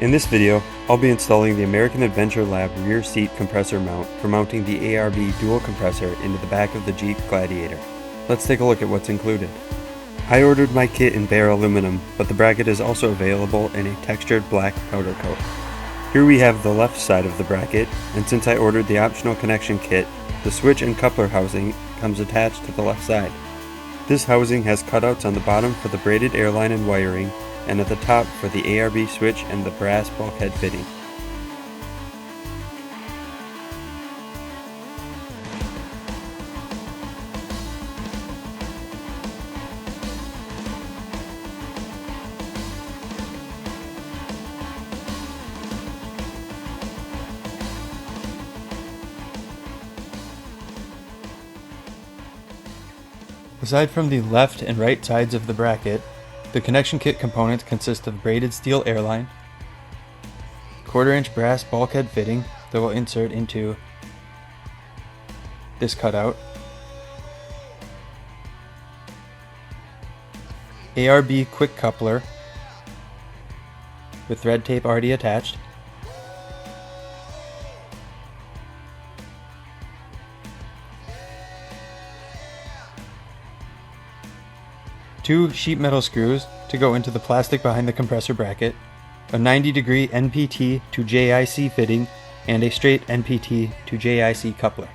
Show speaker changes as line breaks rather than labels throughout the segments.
In this video, I'll be installing the American Adventure Lab rear seat compressor mount for mounting the ARB dual compressor into the back of the Jeep Gladiator. Let's take a look at what's included. I ordered my kit in bare aluminum, but the bracket is also available in a textured black powder coat. Here we have the left side of the bracket, and since I ordered the optional connection kit, the switch and coupler housing comes attached to the left side. This housing has cutouts on the bottom for the braided airline and wiring, and at the top for the ARB switch and the brass bulkhead fitting. Aside from the left and right sides of the bracket, the connection kit components consist of braided steel airline, 1/4-inch brass bulkhead fitting that will insert into this cutout, ARB quick coupler with thread tape already attached, two sheet metal screws to go into the plastic behind the compressor bracket, a 90-degree NPT to JIC fitting, and a straight NPT to JIC coupler.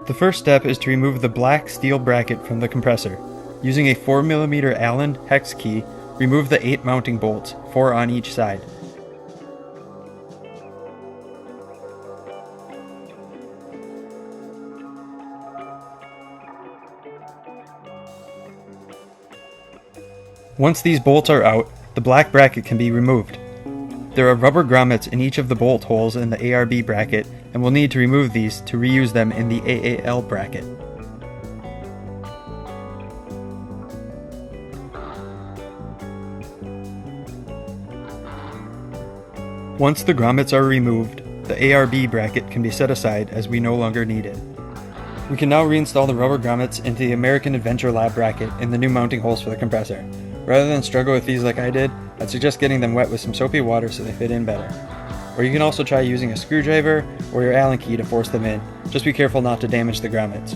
The first step is to remove the black steel bracket from the compressor. Using a 4mm Allen hex key, remove the 8 mounting bolts, 4 on each side. Once these bolts are out, the black bracket can be removed. There are rubber grommets in each of the bolt holes in the ARB bracket, and we'll need to remove these to reuse them in the AAL bracket. Once the grommets are removed, the ARB bracket can be set aside as we no longer need it. We can now reinstall the rubber grommets into the American Adventure Lab bracket in the new mounting holes for the compressor. Rather than struggle with these like I did, I'd suggest getting them wet with some soapy water so they fit in better. Or you can also try using a screwdriver or your Allen key to force them in. Just be careful not to damage the grommets.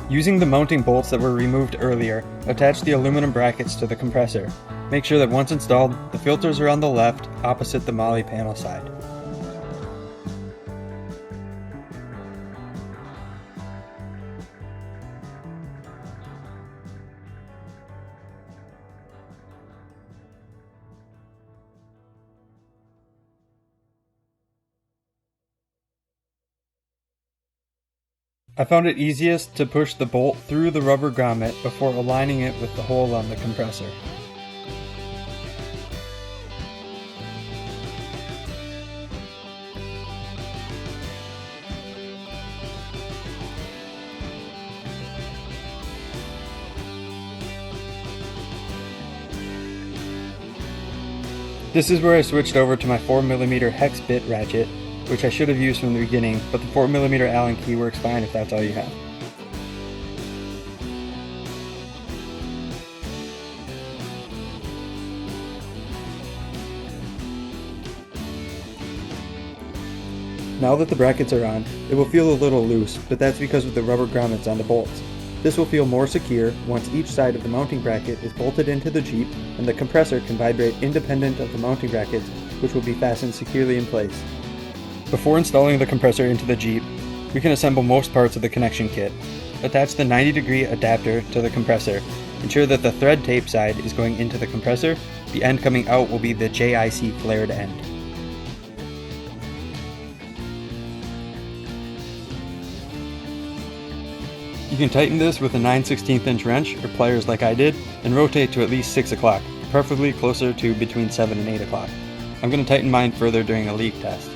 Using the mounting bolts that were removed earlier, attach the aluminum brackets to the compressor. Make sure that once installed, the filters are on the left, opposite the MOLLE panel side. I found it easiest to push the bolt through the rubber grommet before aligning it with the hole on the compressor. This is where I switched over to my 4mm hex bit ratchet, which I should have used from the beginning, but the 4mm Allen key works fine if that's all you have. Now that the brackets are on, it will feel a little loose, but that's because of the rubber grommets on the bolts. This will feel more secure once each side of the mounting bracket is bolted into the Jeep and the compressor can vibrate independent of the mounting brackets, which will be fastened securely in place. Before installing the compressor into the Jeep, we can assemble most parts of the connection kit. Attach the 90-degree adapter to the compressor. Ensure that the thread tape side is going into the compressor. The end coming out will be the JIC flared end. You can tighten this with a 9/16 inch wrench or pliers like I did and rotate to at least 6 o'clock, preferably closer to between 7 and 8 o'clock. I'm going to tighten mine further during a leak test.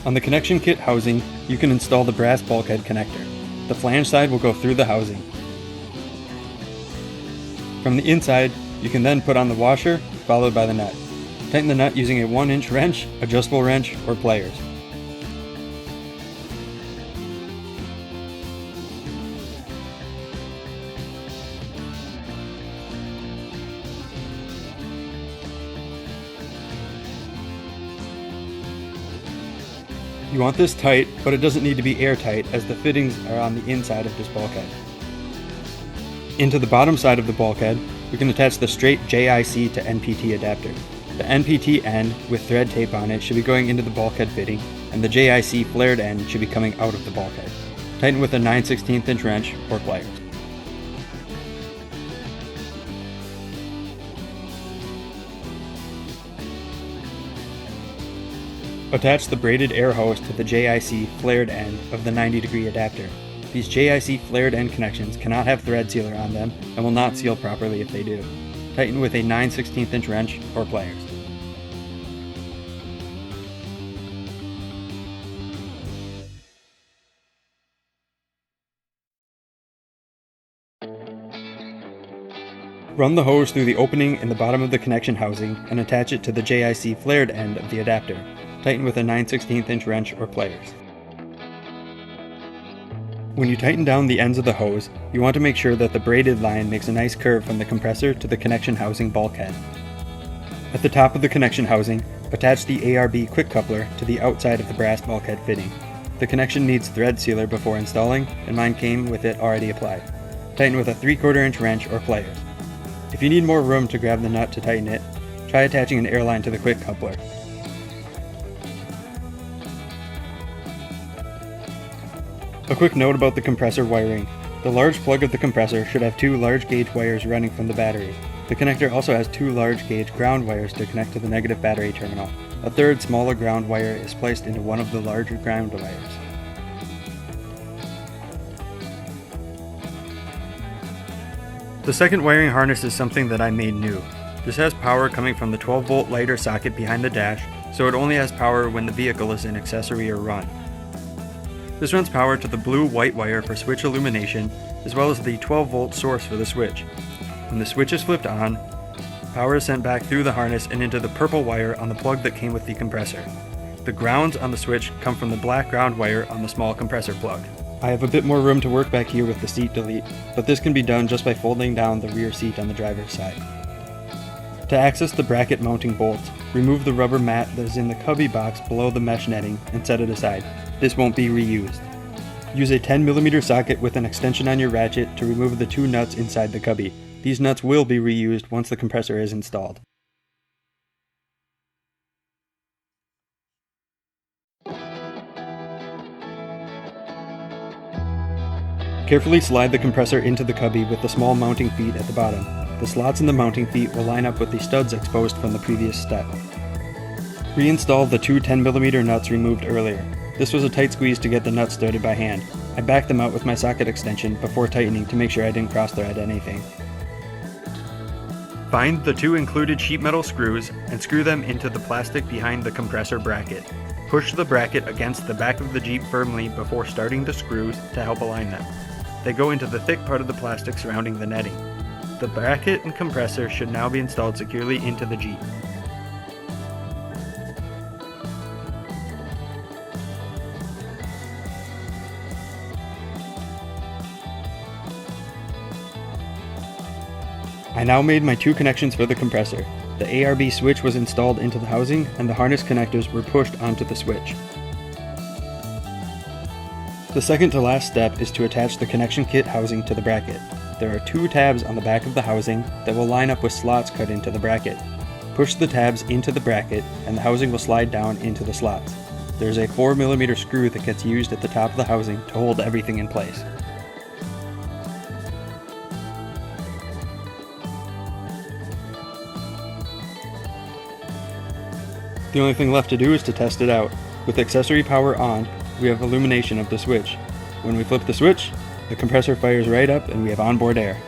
On the connection kit housing, you can install the brass bulkhead connector. The flange side will go through the housing. From the inside, you can then put on the washer, followed by the nut. Tighten the nut using a 1-inch wrench, adjustable wrench, or pliers. You want this tight, but it doesn't need to be airtight as the fittings are on the inside of this bulkhead. Into the bottom side of the bulkhead, we can attach the straight JIC to NPT adapter. The NPT end with thread tape on it should be going into the bulkhead fitting, and the JIC flared end should be coming out of the bulkhead. Tighten with a 9/16 inch wrench or pliers. Attach the braided air hose to the JIC flared end of the 90-degree adapter. These JIC flared end connections cannot have thread sealer on them and will not seal properly if they do. Tighten with a 9/16 inch wrench or pliers. Run the hose through the opening in the bottom of the connection housing and attach it to the JIC flared end of the adapter. Tighten with a 9/16 inch wrench or pliers. When you tighten down the ends of the hose, you want to make sure that the braided line makes a nice curve from the compressor to the connection housing bulkhead. At the top of the connection housing, attach the ARB quick coupler to the outside of the brass bulkhead fitting. The connection needs thread sealer before installing, and mine came with it already applied. Tighten with a 3/4 inch wrench or pliers. If you need more room to grab the nut to tighten it, try attaching an airline to the quick coupler. A quick note about the compressor wiring. The large plug of the compressor should have 2 large gauge wires running from the battery. The connector also has 2 large gauge ground wires to connect to the negative battery terminal. A third smaller ground wire is placed into one of the larger ground wires. The second wiring harness is something that I made new. This has power coming from the 12-volt lighter socket behind the dash, so it only has power when the vehicle is in accessory or run. This runs power to the blue-white wire for switch illumination, as well as the 12-volt source for the switch. When the switch is flipped on, power is sent back through the harness and into the purple wire on the plug that came with the compressor. The grounds on the switch come from the black ground wire on the small compressor plug. I have a bit more room to work back here with the seat delete, but this can be done just by folding down the rear seat on the driver's side. To access the bracket mounting bolts, remove the rubber mat that is in the cubby box below the mesh netting and set it aside. This won't be reused. Use a 10mm socket with an extension on your ratchet to remove the 2 nuts inside the cubby. These nuts will be reused once the compressor is installed. Carefully slide the compressor into the cubby with the small mounting feet at the bottom. The slots in the mounting feet will line up with the studs exposed from the previous step. Reinstall the 2 10mm nuts removed earlier. This was a tight squeeze to get the nuts threaded by hand. I backed them out with my socket extension before tightening to make sure I didn't cross-thread anything. Find the 2 included sheet metal screws and screw them into the plastic behind the compressor bracket. Push the bracket against the back of the Jeep firmly before starting the screws to help align them. They go into the thick part of the plastic surrounding the netting. The bracket and compressor should now be installed securely into the Jeep. I now made my 2 connections for the compressor. The ARB switch was installed into the housing and the harness connectors were pushed onto the switch. The second to last step is to attach the connection kit housing to the bracket. There are 2 tabs on the back of the housing that will line up with slots cut into the bracket. Push the tabs into the bracket and the housing will slide down into the slots. There's a 4mm screw that gets used at the top of the housing to hold everything in place. The only thing left to do is to test it out. With accessory power on, we have illumination of the switch. When we flip the switch, the compressor fires right up and we have onboard air.